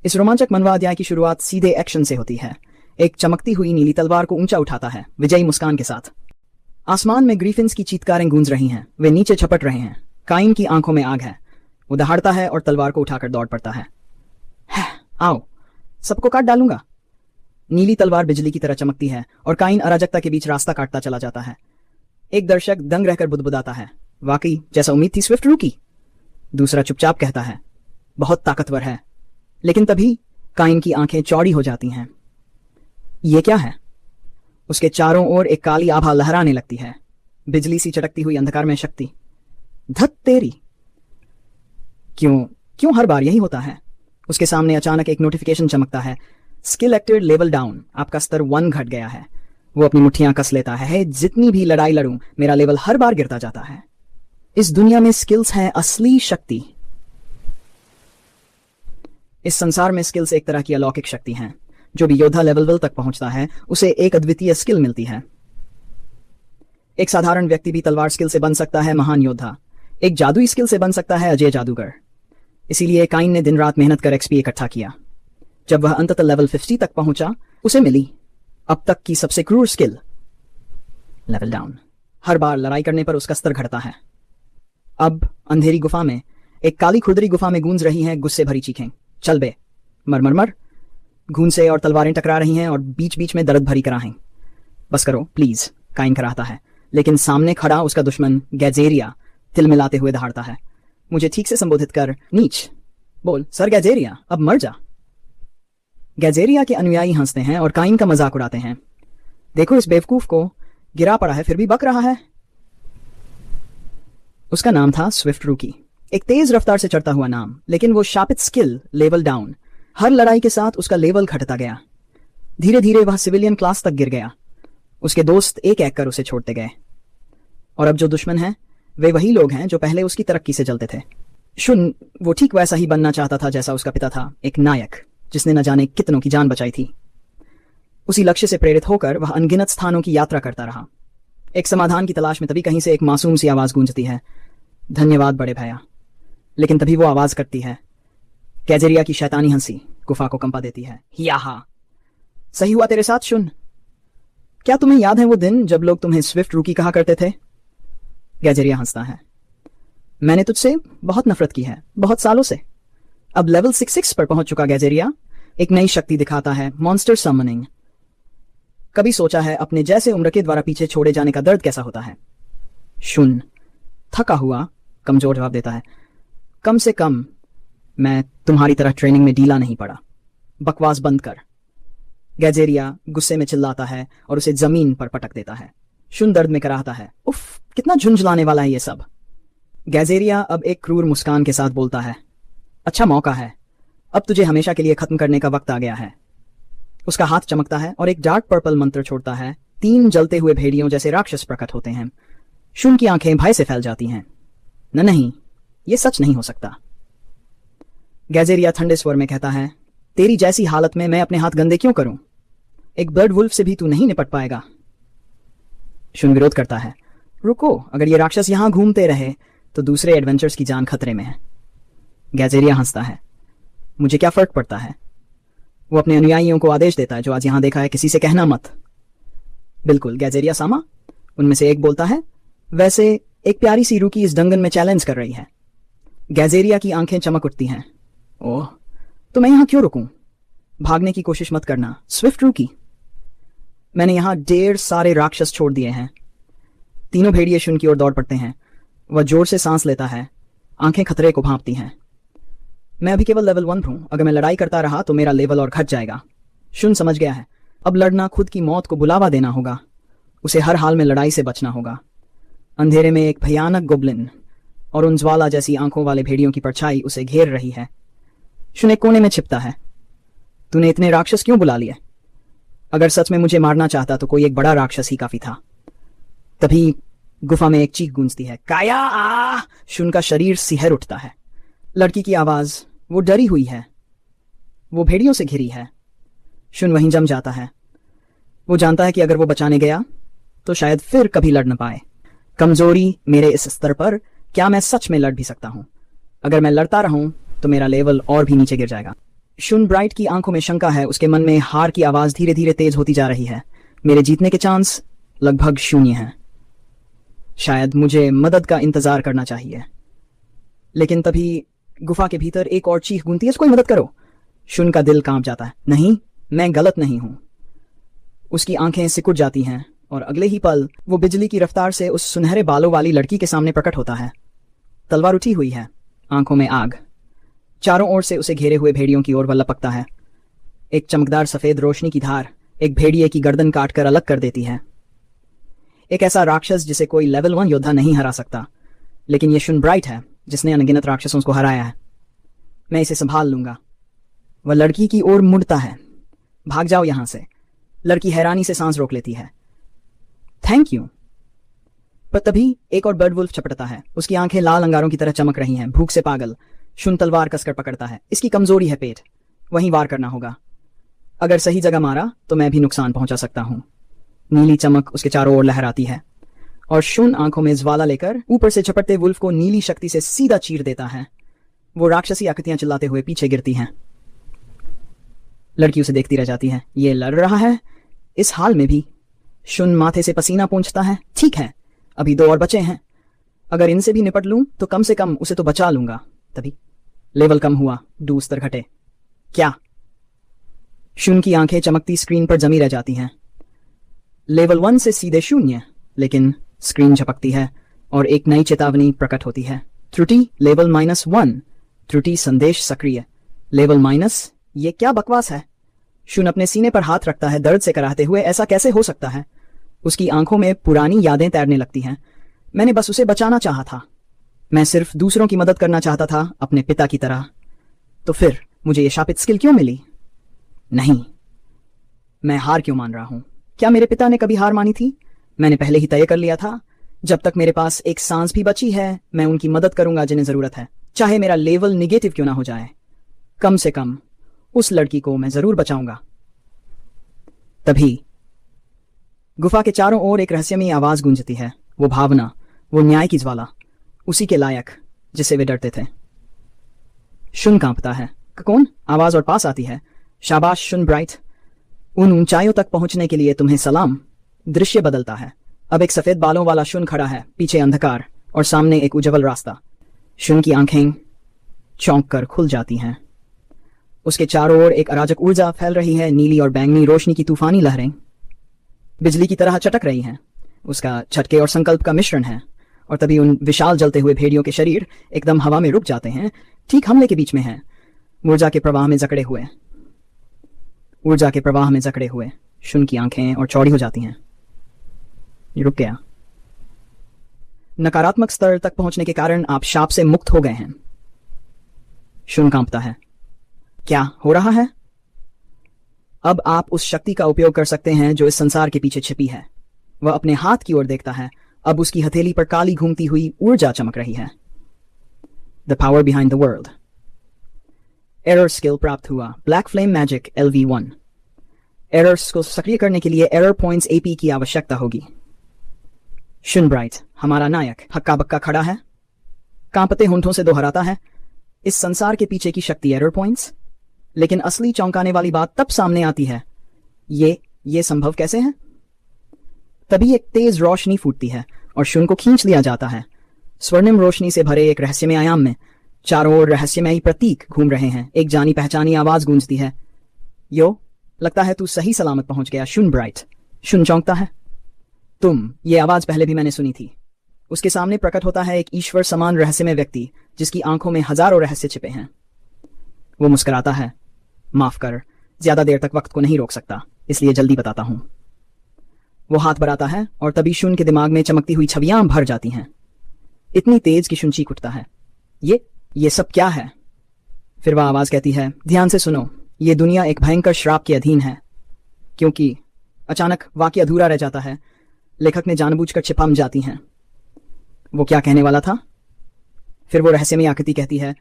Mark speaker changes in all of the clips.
Speaker 1: इस रोमांचक मनवा अध्याय की शुरुआत सीधे एक्शन से होती है। एक चमकती हुई नीली तलवार को ऊंचा उठाता है विजयी मुस्कान के साथ। आसमान में ग्रीफिन्स की चीत्कारें गूंज रही हैं, वे नीचे छपट रहे हैं। काइन की आंखों में आग है। वो दहाड़ता है और तलवार को उठाकर दौड़ पड़ता है। आओ, सबको काट डालूंगा। नीली तलवार बिजली की तरह चमकती है और काइन अराजकता के बीच रास्ता काटता चला जाता है। एक दर्शक दंग रहकर बुदबुदाता है, वाकई जैसा उम्मीद थी स्विफ्ट रूकी। दूसरा चुपचाप कहता है, बहुत ताकतवर है। लेकिन तभी काइन की आंखें चौड़ी हो जाती हैं। ये क्या है? उसके चारों ओर एक काली आभा लहराने लगती है, बिजली सी चटकती हुई अंधकार में शक्ति। धत तेरी! क्यों हर बार यही होता है? उसके सामने अचानक एक नोटिफिकेशन चमकता है, स्किल एक्टिव लेवल डाउन, आपका स्तर 1 घट गया है। वो अपनी मुट्ठियां कस लेता है, जितनी भी लड़ाई लड़ूं मेरा लेवल हर बार गिरता जाता है। इस दुनिया में स्किल्स हैं असली शक्ति। इस संसार में स्किल्स एक तरह की अलौकिक शक्ति हैं। जो भी योद्धा लेवल 1 तक पहुंचता है उसे एक अद्वितीय स्किल मिलती है। एक साधारण व्यक्ति भी तलवार स्किल से बन सकता है महान योद्धा, एक जादुई स्किल से बन सकता है अजय जादूगर। इसीलिए काइन ने दिन रात मेहनत कर एक्सपी इकट्ठा किया। जब वह अंततः लेवल 50 तक पहुंचा, उसे मिली अब तक की सबसे क्रूर स्किल, लेवल डाउन। हर बार लड़ाई करने पर उसका स्तर घटता है। अब अंधेरी गुफा में, एक काली खुरदरी गुफा में गूंज रही हैं गुस्से भरी चीखें। चल बे, मर मर मर। घूंसे और तलवारें टकरा रही हैं और बीच बीच में दर्द भरी कराहें। बस करो प्लीज, काइन कराहता है। लेकिन सामने खड़ा उसका दुश्मन गैजेरिया तिलमिलाते हुए दहाड़ता है, मुझे ठीक से संबोधित कर, नीच। बोल, सर गैजेरिया, अब मर जा। गैजेरिया के अनुयायी हंसते हैं और काइन का मजाक उड़ाते हैं। देखो इस बेवकूफ को, गिरा पड़ा है फिर भी बक रहा है। उसका नाम था स्विफ्ट रूकी, एक तेज रफ्तार से चढ़ता हुआ नाम, लेकिन वो शापित स्किल लेवल डाउन। हर लड़ाई के साथ उसका लेवल घटता गया। धीरे धीरे वह सिविलियन क्लास तक गिर गया। उसके दोस्त एक एक कर उसे छोड़ते गए। और अब जो दुश्मन हैं वे वही लोग हैं जो पहले उसकी तरक्की से जलते थे। शुन, वो ठीक वैसा ही बनना चाहता था जैसा उसका पिता था, एक नायक जिसने न जाने कितनों की जान बचाई थी। उसी लक्ष्य से प्रेरित होकर वह अनगिनत स्थानों की यात्रा करता रहा। एक समाधान की तलाश में तभी कहीं से एक मासूम सी आवाज गूंजती है, धन्यवाद बड़े भैया। लेकिन तभी वो आवाज करती है, गैजेरिया की शैतानी हंसी गुफा को कंपा देती है। याहा, सही हुआ तेरे साथ शुन। क्या तुम्हें याद है वो दिन जब लोग तुम्हें स्विफ्ट रूकी कहा करते थे? गैजेरिया हंसता है, मैंने तुझसे बहुत नफरत की है, बहुत सालों से। अब लेवल 66 पर पहुंच चुका गैजेरिया एक नई शक्ति दिखाता है, मॉन्स्टर समनिंग। कभी सोचा है अपने जैसे उम्र के द्वारा पीछे छोड़े जाने का दर्द कैसा होता है? शुन थका हुआ कमजोर जवाब देता है, कम से कम मैं तुम्हारी तरह ट्रेनिंग में ढीला नहीं पड़ा। बकवास बंद कर। गैजेरिया गुस्से में चिल्लाता है और उसे जमीन पर पटक देता है। शुन दर्द में कराहता है, उफ, कितना झुंझलाने वाला है ये सब। गैजेरिया अब एक क्रूर मुस्कान के साथ बोलता है, अच्छा मौका है, अब तुझे हमेशा के लिए खत्म करने का वक्त आ गया है। उसका हाथ चमकता है और एक डार्क पर्पल मंत्र छोड़ता है। 3 जलते हुए भेड़ियों जैसे राक्षस प्रकट होते हैं। शुन की आंखें भय से फैल जाती हैं। नहीं, ये सच नहीं हो सकता। गैजेरिया ठंडे स्वर में कहता है, तेरी जैसी हालत में मैं अपने हाथ गंदे क्यों करूं? एक ब्लड वुल्फ से भी तू नहीं निपट पाएगा। शुन विरोध करता है, रुको, अगर ये राक्षस यहां घूमते रहे तो दूसरे एडवेंचर्स की जान खतरे में है। गैजेरिया हंसता है, मुझे क्या फर्क पड़ता है। वो अपने अनुयायियों को आदेश देता है जो आज यहां देखा है, किसी से कहना मत। बिल्कुल गैजेरिया सामा, उनमें से एक बोलता है, वैसे एक प्यारी सी रूकी इस डंगन में चैलेंज कर रही है। गैजेरिया की आंखें चमक उठती हैं, ओह, तो मैं यहां क्यों रुकूं? भागने की कोशिश मत करना स्विफ्ट रूकी। मैंने यहां 1.5 सारे राक्षस छोड़ दिए हैं। तीनों भेड़िए शुन की ओर दौड़ पड़ते हैं। वह जोर से सांस लेता है, आंखें खतरे को भांपती हैं। मैं अभी केवल लेवल 1 हूं, अगर मैं लड़ाई करता रहा तो मेरा लेवल और घट जाएगा। शुन समझ गया है, अब लड़ना खुद की मौत को बुलावा देना होगा। उसे हर हाल में लड़ाई से बचना होगा। अंधेरे में एक भयानक गोब्लिन और उन ज्वाला जैसी आंखों वाले भेड़ियों की परछाई उसे घेर रही है। शुन एक कोने में छिपता है। तूने इतने राक्षस क्यों बुला लिए? अगर सच में मुझे मारना चाहता तो कोई एक बड़ा राक्षस ही काफी था। तभी गुफा में एक चीख गूंजती है, काया आ! शुन का शरीर सिहर उठता है। लड़की की आवाज, वो डरी हुई है, वो भेड़ियों से घिरी है। शुन वहीं जम जाता है। वो जानता है कि अगर वो बचाने गया तो शायद फिर कभी लड़ न पाए। कमजोरी मेरे इस स्तर पर, क्या मैं सच में लड़ भी सकता हूं? अगर मैं लड़ता रहूं तो मेरा लेवल और भी नीचे गिर जाएगा। शुन ब्राइट की आंखों में शंका है, उसके मन में हार की आवाज धीरे धीरे तेज होती जा रही है। मेरे जीतने के चांस लगभग शून्य हैं। शायद मुझे मदद का इंतजार करना चाहिए। लेकिन तभी गुफा के भीतर एक और चीख गूंजती है, कोई मदद करो। शुन का दिल कांप जाता है। नहीं, मैं गलत नहीं हूं। उसकी आंखें सिकुड़ जाती हैं और अगले ही पल वो बिजली की रफ्तार से उस सुनहरे बालों वाली लड़की के सामने प्रकट होता है। तलवार उठी हुई है, आंखों में आग। चारों ओर से उसे घेरे हुए भेड़ियों की ओर वह लपकता है। एक चमकदार सफेद रोशनी की धार एक भेड़िए की गर्दन काटकर अलग कर देती है। एक ऐसा राक्षस जिसे कोई लेवल 1 योद्धा नहीं हरा सकता, लेकिन यह शुन ब्राइट है जिसने अनगिनत राक्षसों को हराया है। मैं इसे संभाल लूंगा। वह लड़की की ओर मुड़ता है। भाग जाओ यहां से। लड़की हैरानी से सांस रोक लेती है। Thank you. पर तभी एक और बर्ड वुल्फ छपटता है। उसकी आंखें लाल अंगारों की तरह चमक रही हैं, भूख से पागल। शुन तलवार कसकर पकड़ता है। इसकी कमजोरी है पेट, वहीं वार करना होगा। अगर सही जगह मारा तो मैं भी नुकसान पहुंचा सकता हूं। नीली चमक उसके चारों ओर लहराती है और शुन आंखों में ज्वाला लेकर ऊपर से झपटते वुल्फ को नीली शक्ति से सीधा चीर देता है। वो राक्षसी आकृतियां चिल्लाते हुए पीछे गिरती हैं। लड़की उसे देखती रह जाती है। ये लड़ रहा है इस हाल में भी। शुन माथे से पसीना पोंछता है। ठीक है, अभी 2 और बचे हैं। अगर इनसे भी निपट लूं तो कम से कम उसे तो बचा लूंगा। तभी लेवल कम हुआ, 2 स्तर घटे। क्या? शुन की आंखें चमकती स्क्रीन पर जमी रह जाती हैं। लेवल 1 से सीधे 0, लेकिन स्क्रीन झपकती है और एक नई चेतावनी प्रकट होती है। त्रुटि लेवल -1। त्रुटि संदेश सक्रिय। Level minus. ये क्या बकवास है? शुन अपने सीने पर हाथ रखता है, दर्द से कराहते हुए। ऐसा कैसे हो सकता है? उसकी आंखों में पुरानी यादें तैरने लगती हैं। मैंने बस उसे बचाना चाहा था। मैं सिर्फ दूसरों की मदद करना चाहता था, अपने पिता की तरह। तो फिर मुझे ये शापित स्किल क्यों मिली? नहीं, मैं हार क्यों मान रहा हूं? क्या मेरे पिता ने कभी हार मानी थी? मैंने पहले ही तय कर लिया था, जब तक मेरे पास एक सांस भी बची है, मैं उनकी मदद करूंगा जिन्हें जरूरत है, चाहे मेरा लेवल निगेटिव क्यों ना हो जाए। कम से कम उस लड़की को मैं जरूर बचाऊंगा। तभी गुफा के चारों ओर एक रहस्यमयी आवाज गूंजती है। वो भावना, वो न्याय की ज्वाला, उसी के लायक जिसे वे डरते थे। शुन कांपता है। कौन? आवाज और पास आती है। शाबाश शुन ब्राइट, उन ऊंचाइयों तक पहुंचने के लिए तुम्हें सलाम। दृश्य बदलता है। अब एक सफेद बालों वाला शुन खड़ा है, पीछे अंधकार और सामने एक उज्जवल रास्ता। शुन की आंखें चौंक कर खुल जाती हैं। उसके चारों ओर एक अराजक ऊर्जा फैल रही है। नीली और बैंगनी रोशनी की तूफानी लहरें बिजली की तरह चटक रही हैं। उसका झटके और संकल्प का मिश्रण है। और तभी उन विशाल जलते हुए भेड़ियों के शरीर एकदम हवा में रुक जाते हैं, ठीक हमले के बीच में हैं। ऊर्जा के प्रवाह में जकड़े हुए शुन की आंखें और चौड़ी हो जाती हैं। ये रुक गया। नकारात्मक स्तर तक पहुंचने के कारण आप शाप से मुक्त हो गए हैं। शुन कांपता है। क्या हो रहा है? अब आप उस शक्ति का उपयोग कर सकते हैं जो इस संसार के पीछे छिपी है। वह अपने हाथ की ओर देखता है। अब उसकी हथेली पर काली घूमती हुई ऊर्जा चमक रही है। The power behind the world. Error skill प्राप्त हुआ। Black flame magic LV1। Errors को सक्रिय करने के लिए एरर पॉइंट्स AP की आवश्यकता होगी। शुन ब्राइट, हमारा नायक, हक्का बक्का खड़ा है, कांपते होंठों से दोहराता है। इस संसार के पीछे की शक्ति एरर पॉइंट्स। लेकिन असली चौंकाने वाली बात तब सामने आती है। ये संभव कैसे है? तभी एक तेज रोशनी फूटती है और शुन को खींच लिया जाता है। स्वर्णिम रोशनी से भरे एक रहस्यमय आयाम में चारों ओर रहस्यमयी प्रतीक घूम रहे हैं। एक जानी पहचानी आवाज गूंजती है। यो, लगता है तू सही सलामत पहुंच गया शुन ब्राइट। शुन चौंकता है। ये आवाज पहले भी मैंने सुनी थी। उसके सामने प्रकट होता है एक ईश्वर समान रहस्यमय व्यक्ति जिसकी आंखों में हजारों रहस्य छिपे हैं। वो मुस्कुराता है। माफ कर, ज्यादा देर तक वक्त को नहीं रोक सकता, इसलिए जल्दी बताता हूं। वो हाथ बढ़ाता है और तभी शुन के दिमाग में चमकती हुई छवियां भर जाती हैं, इतनी तेज कि शुन चीख उठता है। ये सब क्या है? फिर वह आवाज कहती है, ध्यान से सुनो, ये दुनिया एक भयंकर श्राप के अधीन है। क्योंकि अचानक वाक्य अधूरा रह जाता है। लेखक ने जानबूझकर छिपा जाती हैं। वो क्या कहने वाला था? फिर वो रहस्यमयी आकृति कहती है,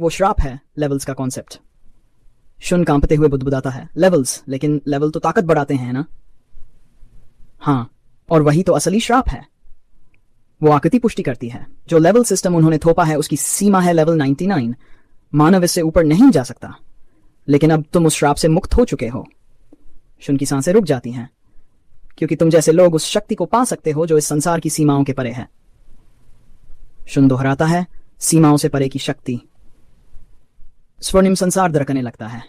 Speaker 1: वो श्राप है, लेवल्स का कॉन्सेप्ट। शुन कांपते हुए बुदबुदाता है, लेवल्स? लेकिन लेवल तो ताकत बढ़ाते हैं ना? हाँ, और वही तो असली श्राप है। वो आकृति पुष्टि करती है। जो लेवल सिस्टम उन्होंने थोपा है उसकी सीमा है लेवल 99। मानव इससे ऊपर नहीं जा सकता। लेकिन अब तुम उस श्राप से मुक्त हो चुके हो। शुन की सांसें रुक जाती हैं, क्योंकि तुम जैसे लोग उस शक्ति को पा सकते हो जो इस संसार की सीमाओं के परे है। शुन दोहराता है, सीमाओं से परे की शक्ति। स्वर्णिम संसार दरकने लगता है।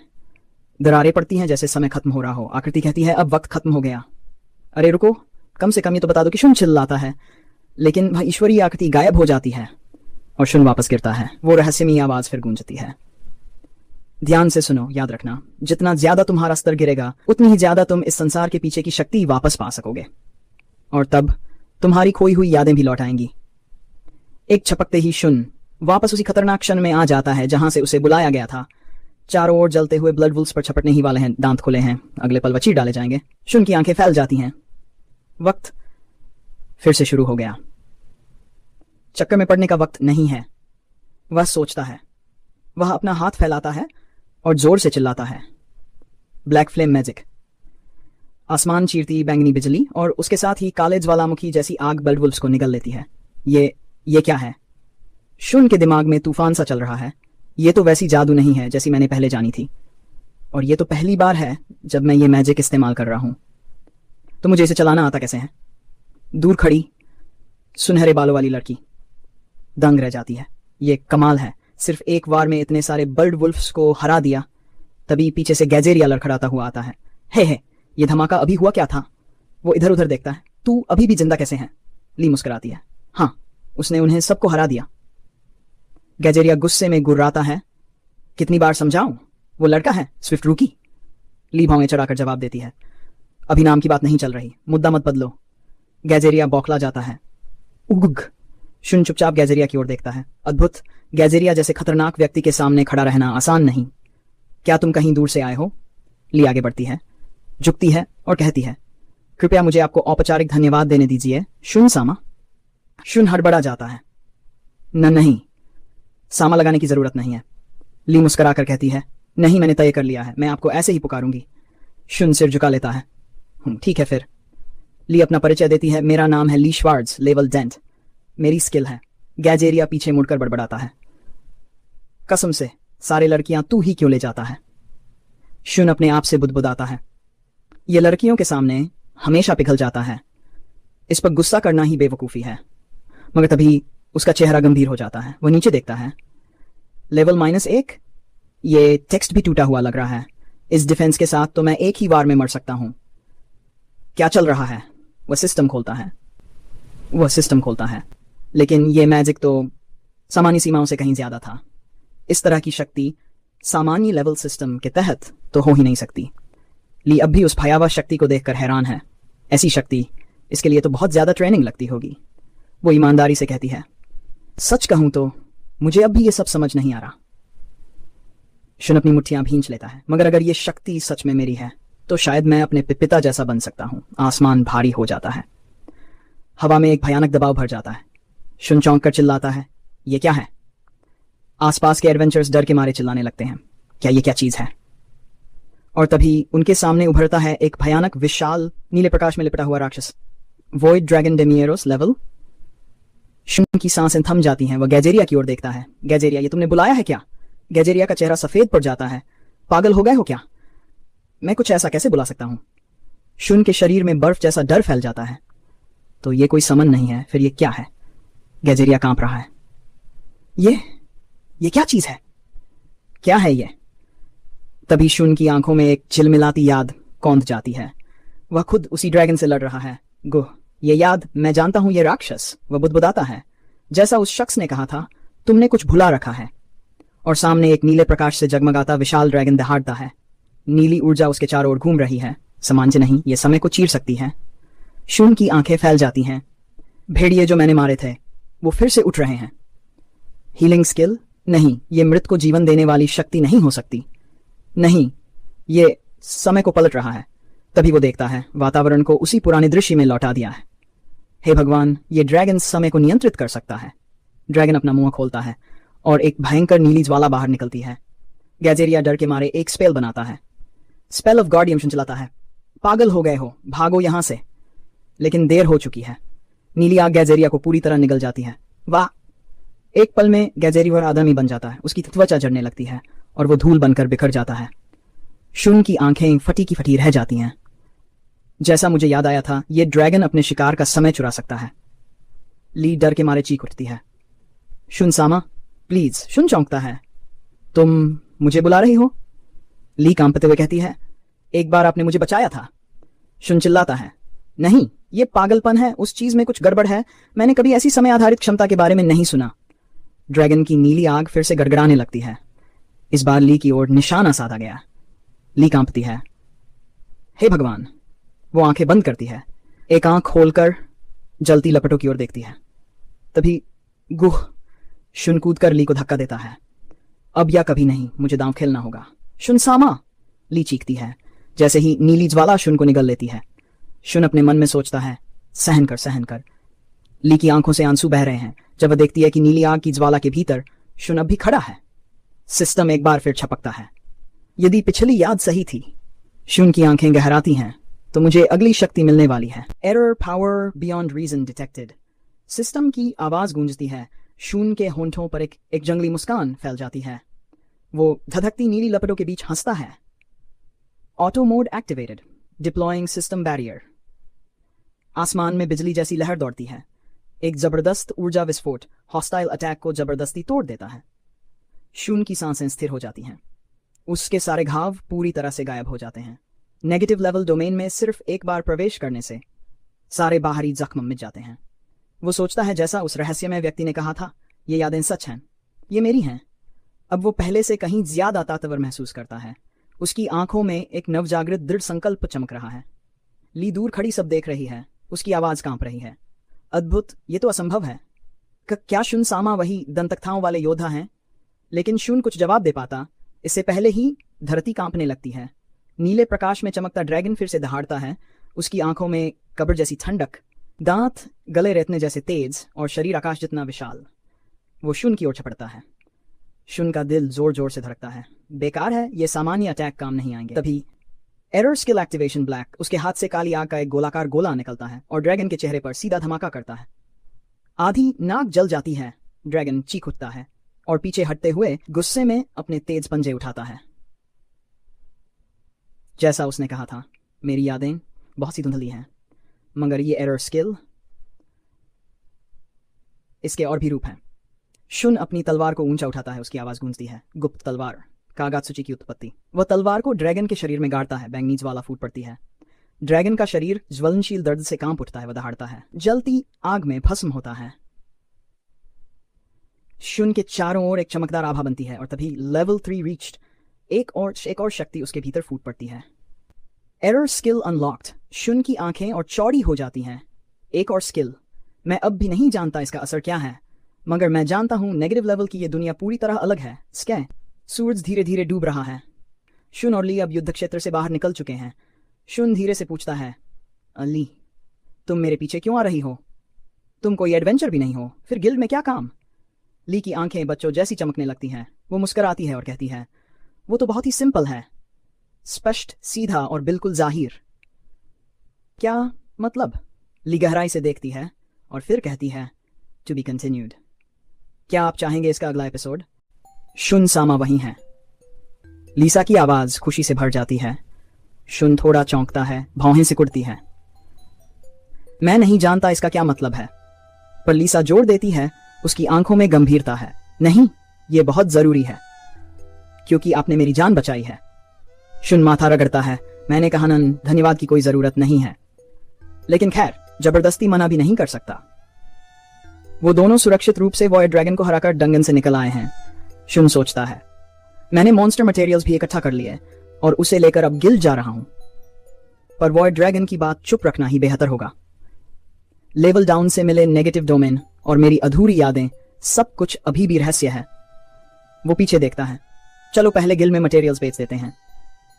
Speaker 1: दरारें पड़ती हैं जैसे समय खत्म हो रहा हो। आकृति कहती है, अब वक्त खत्म हो गया। अरे रुको, कम से कम ये तो बता दो कि शुन चिल्लाता है, लेकिन वह ईश्वरीय आकृति गायब हो जाती है और शुन वापस गिरता है। वो रहस्यमयी आवाज फिर गूंजती है। ध्यान से सुनो, याद रखना, जितना ज्यादा तुम्हारा स्तर गिरेगा उतनी ही ज्यादा तुम इस संसार के पीछे की शक्ति वापस पा सकोगे, और तब तुम्हारी खोई हुई यादें भी लौट आएंगी। एक झपकते ही शुन वापस उसी खतरनाक क्षण में आ जाता है जहां से उसे बुलाया गया था। चारों ओर जलते हुए ब्लड वुल्स पर छपटने ही वाले हैं, दांत खुले हैं, अगले पल वचीर डाले जाएंगे। शुन की आंखें फैल जाती हैं। वक्त फिर से शुरू हो गया। चक्कर में पड़ने का वक्त नहीं है। वह सोचता है। वह अपना हाथ फैलाता है और जोर से चिल्लाता है, ब्लैक फ्लेम मैजिक। आसमान चीरती बैंगनी बिजली और उसके साथ ही काले ज्वालामुखी जैसी आग ब्लड वुल्फ्स को निगल लेती है। ये क्या है? शुन के दिमाग में तूफान सा चल रहा है। ये तो वैसी जादू नहीं है जैसी मैंने पहले जानी थी, और ये तो पहली बार है जब मैं ये मैजिक इस्तेमाल कर रहा हूं। तो मुझे इसे चलाना आता कैसे है? दूर खड़ी सुनहरे बालों वाली लड़की दंग रह जाती है। ये कमाल है, सिर्फ एक बार में इतने सारे ब्लड वुल्फ्स को हरा दिया। तभी पीछे से गैजेरिया लड़खड़ाता हुआ आता है। हे, ये धमाका अभी हुआ क्या था? वो इधर उधर देखता है। तू अभी भी जिंदा कैसे है? ली मुस्कुराती है। हाँ, उसने उन्हें सबको हरा दिया। गैजेरिया गुस्से में गुर्राता है। कितनी बार समझाऊं? वो लड़का है, स्विफ्ट रूकी। ली भौंगे चढ़ाकर जवाब देती है। अभी नाम की बात नहीं चल रही, मुद्दा मत बदलो। गैजेरिया बौखला जाता है। उग। शुन चुपचाप गैजेरिया की ओर देखता है। अद्भुत, गैजेरिया जैसे खतरनाक व्यक्ति के सामने खड़ा रहना आसान नहीं। क्या तुम कहीं दूर से आए हो? ली आगे बढ़ती है, झुकती है और कहती है, कृपया मुझे आपको औपचारिक धन्यवाद देने दीजिए, शुन सामा। शुन हड़बड़ा जाता है। नहीं, सामा लगाने की जरूरत नहीं है। ली मुस्कुराकर कहती है, नहीं, मैंने तय कर लिया है, मैं आपको ऐसे ही पुकारूंगी। शुन सिर झुका लेता है। ठीक है फिर। ली अपना परिचय देती है। मेरा नाम है ली श्वार्ट्ज, लेवल 10 मेरी स्किल है। गैजेरिया पीछे मुड़कर बड़बड़ाता है, कसम से सारे लड़कियां तू ही क्यों ले जाता है? शुन अपने आप से बुदबुदाता है। ये लड़कियों के सामने हमेशा पिघल जाता है। इस पर गुस्सा करना ही बेवकूफ़ी है। मगर तभी उसका चेहरा गंभीर हो जाता है। वो नीचे देखता है। लेवल -1। ये टेक्स्ट भी टूटा हुआ लग रहा है। इस डिफेंस के साथ तो मैं एक ही बार में मर सकता हूं। क्या चल रहा है? वह सिस्टम खोलता है। लेकिन ये मैजिक तो सामान्य सीमाओं से कहीं ज्यादा था। इस तरह की शक्ति सामान्य लेवल सिस्टम के तहत तो हो ही नहीं सकती। ली अब भी उस भयावह शक्ति को देखकर हैरान है। ऐसी शक्ति, इसके लिए तो बहुत ज्यादा ट्रेनिंग लगती होगी। वो ईमानदारी से कहती है, सच कहूं तो मुझे अब भी ये सब समझ नहीं आ रहा। शुन अपनी मुट्ठियां भींच लेता है। मगर अगर ये शक्ति सच में मेरी है तो शायद मैं अपने पिता जैसा बन सकता हूं। आसमान भारी हो जाता है। हवा में एक भयानक दबाव भर जाता है। शुन चौंक कर चिल्लाता है, ये क्या है? आसपास के एडवेंचर्स डर के मारे चिल्लाने लगते हैं, क्या ये क्या चीज है? और तभी उनके सामने उभरता है एक भयानक विशाल नीले प्रकाश में लिपटा हुआ राक्षस, वॉइड ड्रैगन डेमिएरोस लेवल। शुन की सांसें थम जाती हैं। वह गैजेरिया की ओर देखता है। गैजेरिया, ये तुमने बुलाया है क्या? गैजेरिया का चेहरा सफेद पड़ जाता है। पागल हो गए हो क्या? मैं कुछ ऐसा कैसे बुला सकता हूं? शुन के शरीर में बर्फ जैसा डर फैल जाता है। तो ये कोई समन नहीं है, फिर ये क्या है? गैजेरिया कांप रहा है। ये क्या चीज है? क्या है ये? तभी शुन की आंखों में एक चिलमिलाती याद कौंध जाती है। वह खुद उसी ड्रैगन से लड़ रहा है। गुह, ये याद, मैं जानता हूं ये राक्षस। वह बुदबुदाता है, जैसा उस शख्स ने कहा था, तुमने कुछ भुला रखा है। और सामने एक नीले प्रकाश से जगमगाता विशाल ड्रैगन दहाड़ता है। नीली ऊर्जा उसके चारों ओर घूम रही है। समांज नहीं, ये समय को चीर सकती है। शुन की आंखें फैल जाती हैं। भेड़िए जो मैंने मारे थे वो फिर से उठ रहे हैं। Healing skill? नहीं, ये मृत को जीवन देने वाली शक्ति नहीं हो सकती। नहीं, ये समय को पलट रहा है। तभी वो देखता है, वातावरण को उसी पुराने दृश्य में लौटा दिया है। हे भगवान, ये ड्रैगन समय को नियंत्रित कर सकता है। ड्रैगन अपना मुंह खोलता है और एक भयंकर नीली ज्वाला बाहर निकलती है। गैजेरिया डर के मारे एक स्पेल बनाता है। स्पेल ऑफ गार्डियम चलाता है। पागल हो गए हो, भागो यहां से। लेकिन देर हो चुकी है। नीली आग गैजेरिया को पूरी तरह निगल जाती है। वाह! एक पल में गैजेरिया आदमी बन जाता है। उसकी त्वचा जड़ने लगती है और वो धूल बनकर बिखर जाता है। शुन की आंखें फटी की फटी रह जाती हैं। जैसा मुझे याद आया था, ये ड्रैगन अपने शिकार का समय चुरा सकता है। ली डर के मारे चीख उठती है, शुन सामा प्लीज। शुन चौंकता है, तुम मुझे बुला रही हो? ली कांपते हुए कहती है, एक बार आपने मुझे बचाया था। शुन चिल्लाता है, नहीं, ये पागलपन है, उस चीज में कुछ गड़बड़ है, मैंने कभी ऐसी समय आधारित क्षमता के बारे में नहीं सुना। ड्रैगन की नीली आग फिर से गड़गड़ाने लगती है। इस बार ली की ओर निशाना साधा गया। ली कांपती है, हे भगवान। वो आंखें बंद करती है, एक आंख खोलकर जलती लपटों की ओर देखती है। तभी गुह। शुन कूद कर ली को धक्का देता है, अब या कभी नहीं, मुझे दांव खेलना होगा। शुन सामा, ली चीखती है जैसे ही नीली ज्वाला शुन को निगल लेती है। शुन अपने मन में सोचता है, सहन कर सहन कर। ली की आंखों से आंसू बह रहे हैं जब वह देखती है कि नीली आग की ज्वाला के भीतर शुन अब भी खड़ा है। सिस्टम एक बार फिर छपकता है। यदि पिछली याद सही थी, शुन की आंखें गहराती हैं, तो मुझे अगली शक्ति मिलने वाली है। Error power beyond reason detected. System की आवाज गूंजती है। शून के होंठों पर एक जंगली मुस्कान फैल जाती है। वो धधकती नीली लपटों के बीच हंसता है। Auto mode activated, deploying system barrier. आसमान में बिजली जैसी लहर दौड़ती है। एक जबरदस्त ऊर्जा विस्फोट हॉस्टाइल अटैक को जबरदस्ती तोड़ देता है। शून की सांसें स्थिर हो जाती हैं। उसके सारे घाव पूरी तरह से गायब हो जाते हैं। नेगेटिव लेवल डोमेन में सिर्फ एक बार प्रवेश करने से सारे बाहरी जख्म मिट जाते हैं। वो सोचता है जैसा उस रहस्यमय व्यक्ति ने कहा था, ये यादें सच हैं, ये मेरी हैं। अब वो पहले से कहीं ज्यादा ताकतवर महसूस करता है। उसकी आंखों में एक नवजागृत दृढ़ संकल्प चमक रहा है। ली दूर खड़ी सब देख रही है। उसकी आवाज कांप रही है, अद्भुत, ये तो असंभव है। क्या शुन सामा वही दंतकथाओं वाले योद्धा हैं? लेकिन शुन कुछ जवाब दे पाता, इससे पहले ही धरती कांपने लगती है। नीले प्रकाश में चमकता ड्रैगन फिर से दहाड़ता है। उसकी आंखों में कब्र जैसी ठंडक, दांत गले रेतने जैसे तेज और शरीर आकाश जितना विशाल। वो शुन की ओर झपटता है। शुन का दिल जोर जोर से धड़कता है। बेकार है, ये सामान्य अटैक काम नहीं आएंगे। तभी एरर स्किल एक्टिवेशन ब्लैक। उसके हाथ से काली आग का एक गोलाकार गोला निकलता है और ड्रैगन के चेहरे पर सीधा धमाका करता है। आधी नाक जल जाती है। ड्रैगन चीख उठता है और पीछे हटते हुए गुस्से में अपने तेज पंजे उठाता है। जैसा उसने कहा था, मेरी यादें बहुत सी धुंधली हैं, मगर ये एरर स्किल, इसके और भी रूप हैं। शुन अपनी तलवार को ऊंचा उठाता है। उसकी आवाज गूंजती है, गुप्त तलवार, कागात्सुची की उत्पत्ति। वह तलवार को ड्रैगन के शरीर में गाड़ता है। बैंगनी ज्वाला फूट पड़ती है। ड्रैगन का शरीर ज्वलनशील दर्द से कांप उठता है। वह दहाड़ता है, जलती आग में भस्म होता है। शुन के चारों ओर एक चमकदार आभा बनती है और तभी लेवल 3 रीच्ड। एक और शक्ति उसके भीतर फूट पड़ती है। Error skill unlocked. शुन की आंखें और चौड़ी हो जाती हैं। एक और स्किल। मैं अब भी नहीं जानता इसका असर क्या है, मगर मैं जानता हूं नेगेटिव लेवल की यह दुनिया पूरी तरह अलग है। स्कै। सूरज धीरे धीरे डूब रहा है। शुन और ली अब युद्ध क्षेत्र से बाहर निकल चुके हैं। शुन धीरे से पूछता है, ली, तुम मेरे पीछे क्यों आ रही हो? तुम कोई एडवेंचर भी नहीं हो, फिर गिल्ड में क्या काम? ली की आंखें बच्चों जैसी चमकने लगती हैं। वो मुस्कुराती है और कहती है, वो तो बहुत ही सिंपल है, स्पष्ट, सीधा और बिल्कुल जाहिर। क्या मतलब? ली गहराई से देखती है और फिर कहती है, टू बी कंटिन्यूड। क्या आप चाहेंगे इसका अगला एपिसोड? शुन सामा वही है। लीसा की आवाज खुशी से भर जाती है। शुन थोड़ा चौंकता है, भौहें सिकुड़ती है। मैं नहीं जानता इसका क्या मतलब है, पर लीसा जोर देती है। उसकी आंखों में गंभीरता है। नहीं, यह बहुत जरूरी है, क्योंकि आपने मेरी जान बचाई है। शुन माथा रगड़ता है। मैंने कहा नन, धन्यवाद की कोई जरूरत नहीं है, लेकिन खैर, जबरदस्ती मना भी नहीं कर सकता। वो दोनों सुरक्षित रूप से वॉयड ड्रैगन को हराकर डंगन से निकल आए हैं। शुन सोचता है, मैंने मॉन्स्टर मटेरियल्स भी इकट्ठा कर लिए और उसे लेकर अब गिल्ड जा रहा हूं, पर वॉयड ड्रैगन की बात चुप रखना ही बेहतर होगा। लेवल डाउन से मिले नेगेटिव डोमेन और मेरी अधूरी यादें, सब कुछ अभी भी रहस्य है। वो पीछे देखता है। चलो पहले गिल्ड में मटेरियल्स बेच देते हैं।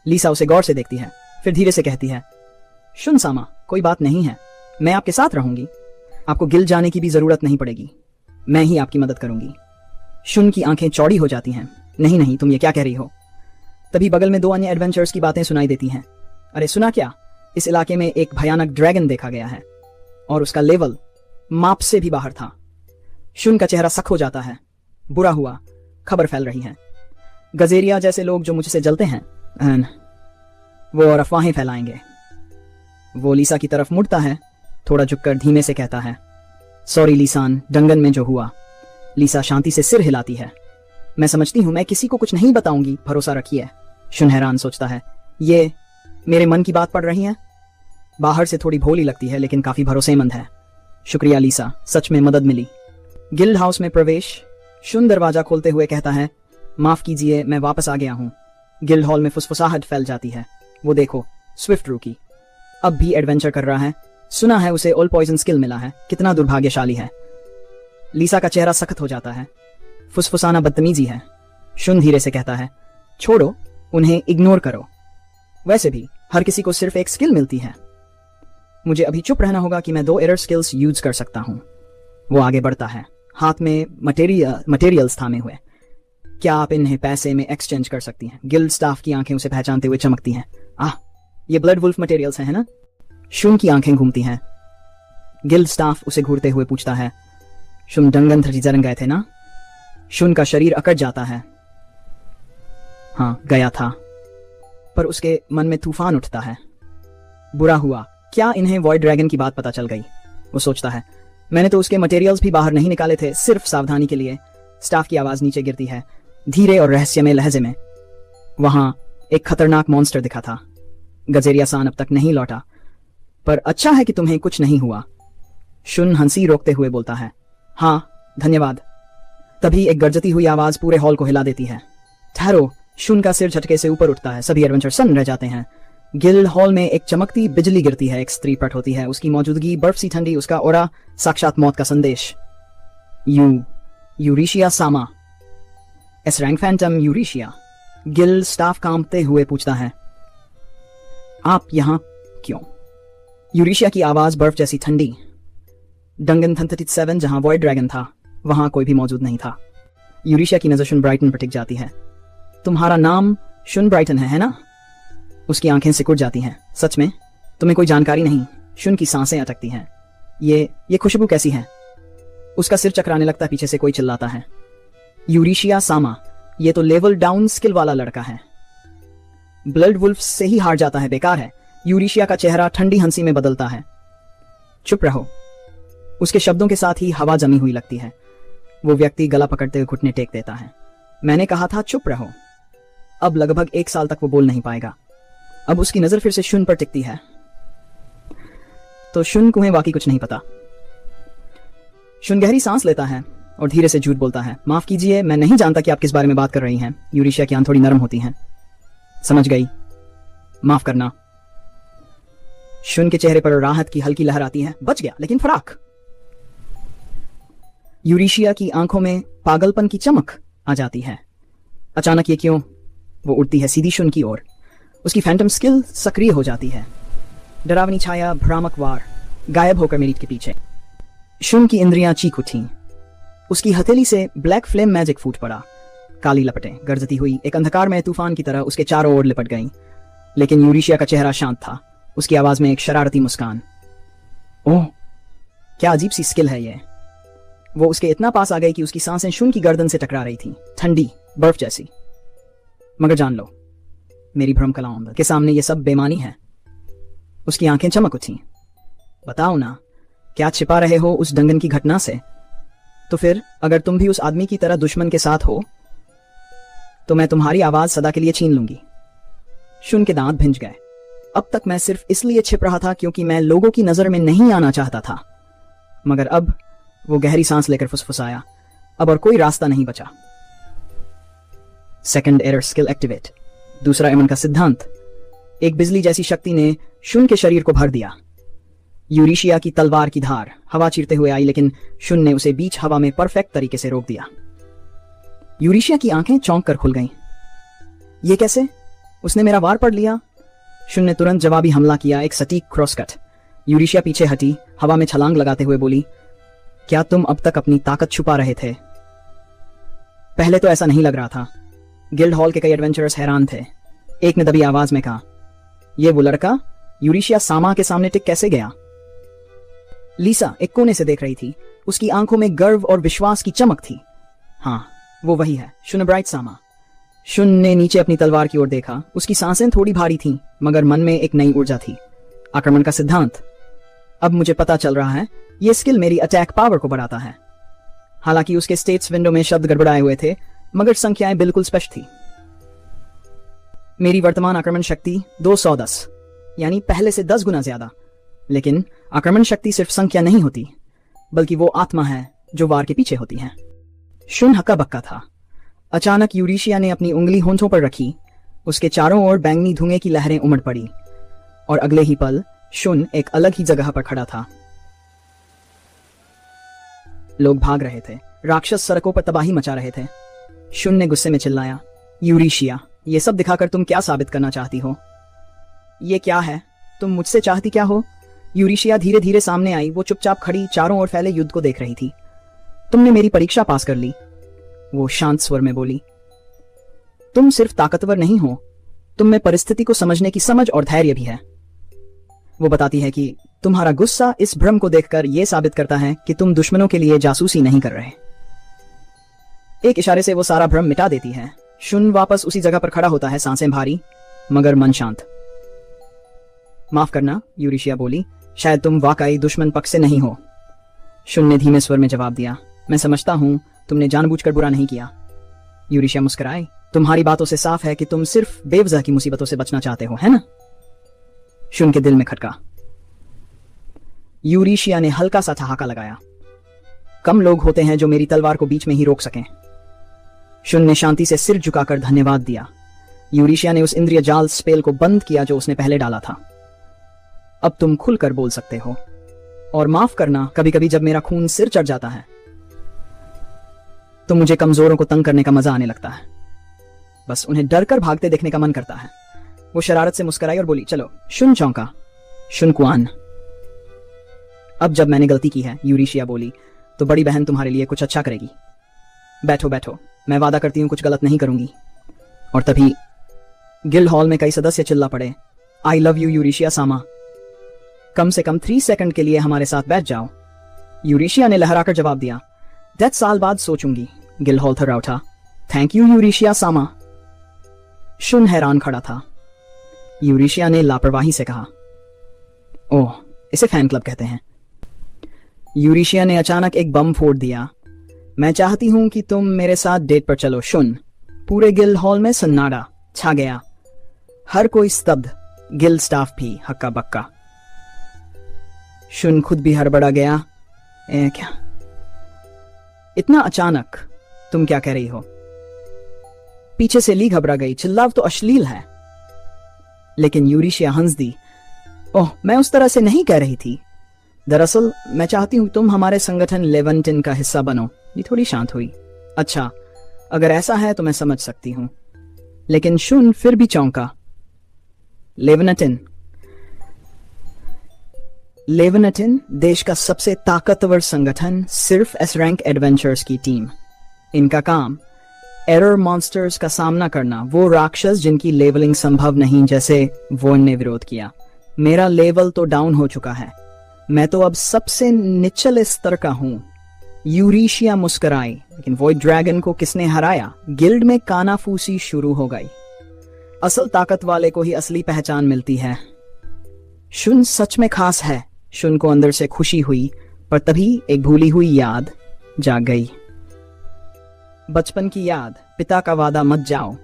Speaker 1: लीसा उसे गौर से देखती है, फिर धीरे से कहती है, शुन सामा, कोई बात नहीं है, मैं आपके साथ रहूंगी। आपको गिल्ड जाने की भी जरूरत नहीं पड़ेगी, मैं ही आपकी मदद करूंगी। शुन की आंखें चौड़ी हो जाती हैं। नहीं नहीं, तुम ये क्या कह रही हो? तभी बगल में दो अन्य एडवेंचर्स की बातें सुनाई देती हैं। अरे सुना क्या? इस इलाके में एक भयानक ड्रैगन देखा गया है और उसका लेवल माप से भी बाहर था। शुन का चेहरा सख्त हो जाता है। बुरा हुआ, खबर फैल रही है। गजेरिया जैसे लोग जो मुझसे जलते हैं, वो और अफवाहें फैलाएंगे। वो लीसा की तरफ मुड़ता है, थोड़ा झुककर धीमे से कहता है, सॉरी लीसान, डंगन में जो हुआ। लीसा शांति से सिर हिलाती है। मैं समझती हूं, मैं किसी को कुछ नहीं बताऊंगी, भरोसा रखिए। शुन हैरान सोचता है, ये मेरे मन की बात पढ़ रही है। बाहर से थोड़ी भोली लगती है लेकिन काफी भरोसेमंद है। शुक्रिया लीसा, सच में मदद मिली। गिल्ड हाउस में प्रवेश। शुन दरवाजा खोलते हुए कहता है, माफ कीजिए, मैं वापस आ गया हूं। गिल्ड हॉल में फुसफुसाहट फैल जाती है। वो देखो, स्विफ्ट रूकी अब भी एडवेंचर कर रहा है। सुना है उसे ऑल पॉइजन स्किल मिला है, कितना दुर्भाग्यशाली है। लीसा का चेहरा सख्त हो जाता है। फुसफुसाना बदतमीजी है। शुन धीरे से कहता है, छोड़ो, उन्हें इग्नोर करो। वैसे भी हर किसी को सिर्फ एक स्किल मिलती है। मुझे अभी चुप रहना होगा कि मैं 2 एरर स्किल्स यूज कर सकता हूं। वो आगे बढ़ता है, हाथ में मटेरियल्स थामे हुए। क्या आप इन्हें पैसे में एक्सचेंज कर सकती हैं? गिल्ड स्टाफ की आंखें उसे पहचानते हुए चमकती हैं। ये ब्लड वुल्फ मटेरियल्स हैं, है ना? शुन की आंखें घूमती हैं। गिल्ड स्टाफ उसे घूरते हुए पूछता है, शुन डंगन थर्जीजरन गए थे ना? शुन का शरीर अकड़ जाता है। हाँ, गया था। पर उसके मन में तूफान उठता है। बुरा हुआ, क्या इन्हें वॉइड ड्रैगन की बात पता चल गई? वो सोचता है, मैंने तो उसके मटेरियल्स भी बाहर नहीं निकाले थे, सिर्फ सावधानी के लिए। स्टाफ की आवाज नीचे गिरती है, धीरे और रहस्यमय लहजे में। वहां एक खतरनाक मॉन्स्टर दिखा था। गजेरिया सान अब तक नहीं लौटा, पर अच्छा है कि तुम्हें कुछ नहीं हुआ। शुन हंसी रोकते हुए बोलता है, हाँ धन्यवाद। तभी एक गरजती हुई आवाज पूरे हॉल को हिला देती है। ठहरो। शुन का सिर झटके से ऊपर उठता है। सभी एडवेंचर सन्न रह जाते हैं। गिल्ड हॉल में एक चमकती बिजली गिरती है। एक स्त्री प्रकट होती है, उसकी मौजूदगी बर्फ सी ठंडी, उसका ऑरा साक्षात मौत का संदेश। यूरिशिया सामा, एस रैंक फैंटम यूरिशिया। गिल्ड स्टाफ कांपते हुए पूछता है, आप यहां क्यों? यूरिशिया की आवाज बर्फ जैसी ठंडी। डंगन 37 जहां वॉइड ड्रैगन था, वहां कोई भी मौजूद नहीं था। यूरिशिया की नजर शुन ब्राइटन पर टिक जाती है। तुम्हारा नाम शुन ब्राइटन है ना? उसकी आंखें सिकुड़ जाती हैं। सच में? तुम्हें कोई जानकारी नहीं? शुन की सांसें अटकती हैं। ये खुशबू कैसी है? उसका सिर चकराने लगता है। पीछे से कोई चिल्लाता है, यूरिशिया सामा, ये तो लेवल डाउन स्किल वाला लड़का है। ब्लड वुल्फ से ही हार जाता है, बेकार है। यूरिशिया का चेहरा ठंडी हंसी में बदलता है। चुप रहो। उसके शब्दों के साथ ही हवा जमी हुई लगती है। वो व्यक्ति गला पकड़ते हुए घुटने टेक देता है। मैंने कहा था चुप रहो। अब लगभग 1 साल तक वो बोल नहीं पाएगा। अब उसकी नजर फिर से शुन पर टिकती है। तो शुन को वाकई कुछ नहीं पता। शुन गहरी सांस लेता है और धीरे से झूठ बोलता है, माफ कीजिए, मैं नहीं जानता कि आप किस बारे में बात कर रही हैं। यूरिशिया की आंखें थोड़ी नरम होती हैं। समझ गई, माफ करना। शुन के चेहरे पर राहत की हल्की लहर आती है। बच गया, लेकिन फराक। यूरिशिया की आंखों में पागलपन की चमक आ जाती है। अचानक ये क्यों? वो उड़ती है सीधी शुन की ओर। उसकी फैंटम स्किल सक्रिय हो जाती है। डरावनी छाया, भ्रामक वार, गायब होकर मेरी के पीछे। शुन की इंद्रियां चीख उठी। उसकी हथेली से ब्लैक फ्लेम मैजिक फूट पड़ा। काली लपटें गरजती हुई एक अंधकार में तूफान की तरह उसके चारों ओर लिपट गईं। लेकिन यूरिशिया का चेहरा शांत था। उसकी आवाज में एक शरारती मुस्कान। ओह, क्या अजीब सी स्किल है ये। वो उसके इतना पास आ गई कि उसकी सांसें शुन की गर्दन से टकरा रही थीं, ठंडी बर्फ जैसी। मगर जान लो, मेरी भ्रम कलाओं के सामने ये सब बेमानी है। उसकी आंखें चमक उठी। बताओ ना, क्या छिपा रहे हो उस डंगन की घटना से? तो फिर अगर तुम भी उस आदमी की तरह दुश्मन के साथ हो, तो मैं तुम्हारी आवाज सदा के लिए छीन लूंगी। शुन के दांत भिंच गए। अब तक मैं सिर्फ इसलिए छिप रहा था क्योंकि मैं लोगों की नजर में नहीं आना चाहता था। मगर अब वो गहरी सांस लेकर फुसफुसाया, अब और कोई रास्ता नहीं बचा। Second error skill activate. दूसरा एमन का सिद्धांत। एक बिजली जैसी शक्ति ने शुन के शरीर को भर दिया। यूरिशिया की तलवार की धार हवा चीरते हुए आई, लेकिन शुन ने उसे बीच हवा में परफेक्ट तरीके से रोक दिया। यूरिशिया की आंखें चौंक कर खुल गईं। ये कैसे? उसने मेरा वार पढ़ लिया। शुन ने तुरंत जवाबी हमला किया, एक सटीक क्रॉसकट। यूरिशिया पीछे हटी, हवा में छलांग लगाते हुए बोली, क्या तुम अब तक अपनी ताकत छुपा रहे थे? पहले तो ऐसा नहीं लग रहा था। गिल्ड हॉल के कई एडवेंचरर्स हैरान थे। एक ने दबी आवाज में कहा, यह वो लड़का यूरिशिया सामा के सामने टिक कैसे गया? लीसा एक कोने से देख रही थी। उसकी आंखों में गर्व और विश्वास की चमक थी। हाँ, वो वही है, शुन ब्राइट सामा। शुन ने नीचे अपनी तलवार की ओर देखा। उसकी सांसें थोड़ी भारी थीं, मगर मन में एक नई ऊर्जा थी। आक्रमण का सिद्धांत। अब मुझे पता चल रहा है, यह स्किल मेरी अटैक पावर को बढ़ाता है। हालांकि उसके स्टेट्स विंडो में शब्द गड़बड़ाए हुए थे, मगर संख्याएं बिल्कुल स्पष्ट थी। मेरी वर्तमान आक्रमण शक्ति 210, यानी पहले से 10 गुना ज्यादा। लेकिन आक्रमण शक्ति सिर्फ संख्या नहीं होती, बल्कि वो आत्मा है जो वार के पीछे होती है। शुन हक्का बक्का था। अचानक यूरेशिया ने अपनी उंगली होंठों पर रखी। उसके चारों ओर बैंगनी धुएं की लहरें उमड़ पड़ी और अगले ही पल शुन एक अलग ही जगह पर खड़ा था। लोग भाग रहे थे। राक्षस सड़कों पर तबाही मचा रहे थे। शुन ने गुस्से में चिल्लाया, यूरेशिया, ये सब दिखाकर तुम क्या साबित करना चाहती हो? ये क्या है? तुम मुझसे चाहती क्या हो? यूरेशिया धीरे धीरे सामने आई। वो चुपचाप खड़ी, चारों ओर फैले युद्ध को देख रही थी। तुमने मेरी परीक्षा पास कर ली, वो शांत स्वर में बोली। तुम सिर्फ ताकतवर नहीं हो, तुम में परिस्थिति को समझने की समझ और धैर्य भी है। वो बताती है कि तुम्हारा गुस्सा इस भ्रम को देखकर यह साबित करता है कि तुम दुश्मनों के लिए जासूसी नहीं कर रहे। एक इशारे से वो सारा भ्रम मिटा देती है। शुन वापस उसी जगह पर खड़ा होता है, सांसें भारी मगर मन शांत। माफ करना, यूरेशिया बोली, शायद तुम वाकई दुश्मन पक्ष से नहीं हो। शुन ने धीमे स्वर में जवाब दिया, मैं समझता हूं, तुमने जानबूझकर बुरा नहीं किया। यूरेशिया मुस्कुराई, तुम्हारी बातों से साफ है कि तुम सिर्फ बेवजह की मुसीबतों से बचना चाहते हो, है ना? शुन के दिल में खटका। यूरेशिया ने हल्का सा ठहाका लगाया। कम लोग होते हैं जो मेरी तलवार को बीच में ही रोक सकें। शुन ने शांति से सिर झुकाकर धन्यवाद दिया। यूरेशिया ने उस इंद्रिय जाल स्पेल को बंद किया जो उसने पहले डाला था। अब तुम खुलकर बोल सकते हो। और माफ करना, कभी कभी जब मेरा खून सिर चढ़ जाता है तो मुझे कमजोरों को तंग करने का मजा आने लगता है। बस उन्हें डर कर भागते देखने का मन करता है। वो शरारत से मुस्कुराई और बोली, चलो। शुन चौंका। शुन कुआन, अब जब मैंने गलती की है, यूरेशिया बोली, तो बड़ी बहन तुम्हारे लिए कुछ अच्छा करेगी। बैठो बैठो, मैं वादा करती हूं कुछ गलत नहीं करूंगी। और तभी गिल्ड हॉल में कई सदस्य चिल्ला पड़े, आई लव यू यूरेशिया सामा, कम से कम 3 सेकंड के लिए हमारे साथ बैठ जाओ। यूरेशिया ने लहराकर जवाब दिया, 10 साल बाद सोचूंगी। गिल्ड हॉल थर्रा उठा। थैंक यू यूरेशिया सामा। शुन हैरान खड़ा था। यूरेशिया ने लापरवाही से कहा, ओह, इसे फैन क्लब कहते हैं। यूरेशिया ने अचानक एक बम फोड़ दिया। मैं चाहती हूं कि तुम मेरे साथ डेट पर चलो। शुन। पूरे गिल्ड हॉल में सन्नाटा छा गया। हर कोई स्तब्ध, गिल्ड स्टाफ भी हक्का बक्का। शुन खुद भी हड़बड़ा गया। क्या इतना अचानक? तुम क्या कह रही हो? पीछे से ली घबरा गई। चिल्लाव तो अश्लील है। लेकिन यूरेशिया हंस दी। ओह, मैं उस तरह से नहीं कह रही थी। दरअसल मैं चाहती हूं तुम हमारे संगठन लेवेंटिन का हिस्सा बनो। ये थोड़ी शांत हुई। अच्छा, अगर ऐसा है तो मैं समझ सकती हूं। लेकिन शुन फिर भी चौंका। लेवेंटिन देश का सबसे ताकतवर संगठन, सिर्फ एस रैंक एडवेंचर्स की टीम। इनका काम एरर मॉन्स्टर्स का सामना करना, वो राक्षस जिनकी लेवलिंग संभव नहीं, जैसे वॉर्न ने विरोध किया। मेरा लेवल तो डाउन हो चुका है, मैं तो अब सबसे निचले स्तर का हूं। यूरेशिया मुस्कुराई। लेकिन वॉइड ड्रैगन को किसने हराया? गिल्ड में कानाफूसी शुरू हो गई। असल ताकत वाले को ही असली पहचान मिलती है। शुन सच में खास है। शुन को अंदर से खुशी हुई, पर तभी एक भूली हुई याद जाग गई। बचपन की याद, पिता का वादा, मत जाओ।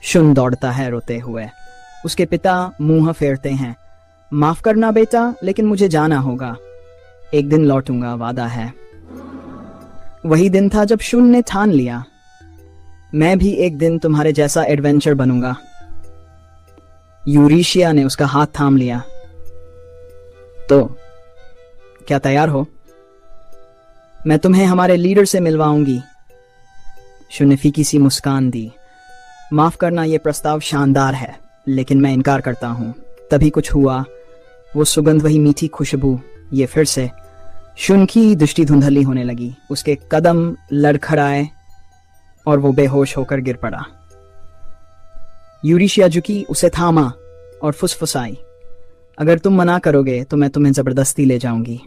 Speaker 1: शुन दौड़ता है रोते हुए। उसके पिता मुंह फेरते हैं, माफ करना बेटा, लेकिन मुझे जाना होगा। एक दिन लौटूंगा, वादा है। वही दिन था जब शुन ने ठान लिया, मैं भी एक दिन तुम्हारे जैसा एडवेंचर बनूंगा। यूरेशिया ने उसका हाथ थाम लिया। तो क्या तैयार हो? मैं तुम्हें हमारे लीडर से मिलवाऊंगी। शुन ने फीकी सी मुस्कान दी। माफ करना, यह प्रस्ताव शानदार है, लेकिन मैं इनकार करता हूं। तभी कुछ हुआ। वो सुगंध, वही मीठी खुशबू, ये फिर से। शुन की दृष्टि धुंधली होने लगी। उसके कदम लड़खड़ाए और वो बेहोश होकर गिर पड़ा। यूरेशिया झुकी, उसे थामा और फुसफुसाई, अगर तुम मना करोगे तो मैं तुम्हें जबरदस्ती ले जाऊंगी।